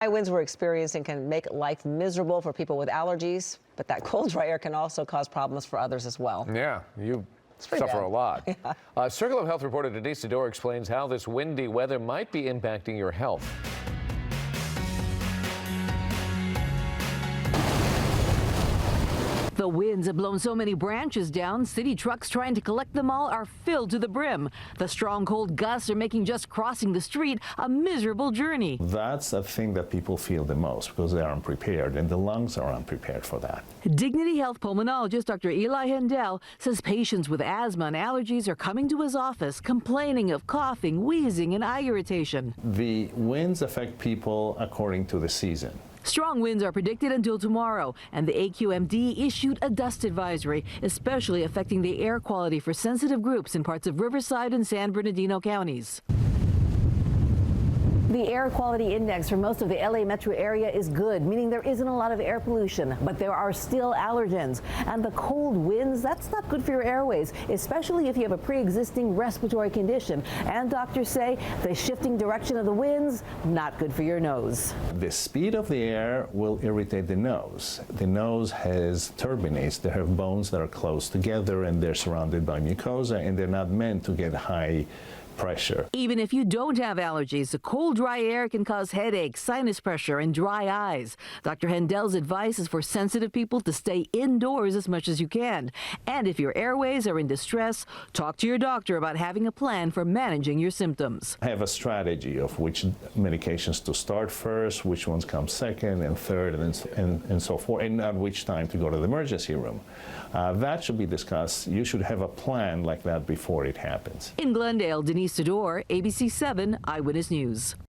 High winds we're experiencing can make life miserable for people with allergies, but that cold, dry air can also cause problems for others as well. Yeah, you suffer a lot. Yeah. Circle of Health reporter Denise Sador explains how this windy weather might be impacting your health. The winds have blown so many branches down, city trucks trying to collect them all are filled to the brim. The strong cold gusts are making just crossing the street a miserable journey. That's the thing that people feel the most because they are unprepared, and the lungs are unprepared for that. Dignity Health pulmonologist Dr. Eli Hendel says patients with asthma and allergies are coming to his office complaining of coughing, wheezing, and eye irritation. The winds affect people according to the season. Strong winds are predicted until tomorrow, and the AQMD issued a dust advisory, especially affecting the air quality for sensitive groups in parts of Riverside and San Bernardino counties. The air quality index for most of the LA metro area is good, meaning there isn't a lot of air pollution, but there are still allergens. And the cold winds, that's not good for your airways, especially if you have a pre-existing respiratory condition. And doctors say the shifting direction of the winds, not good for your nose. The speed of the air will irritate the nose. The nose has turbinates. They have bones that are close together and they're surrounded by mucosa, and they're not meant to get high pressure. Even if you don't have allergies, the cold, dry air can cause headaches, sinus pressure, and dry eyes. Dr. Hendel's advice is for sensitive people to stay indoors as much as you can. And if your airways are in distress, talk to your doctor about having a plan for managing your symptoms. Have a strategy of which medications to start first, which ones come second and third, and so forth, and at which time to go to the emergency room. That should be discussed. You should have a plan like that before it happens. In Glendale, Denise Sador, ABC 7 Eyewitness News.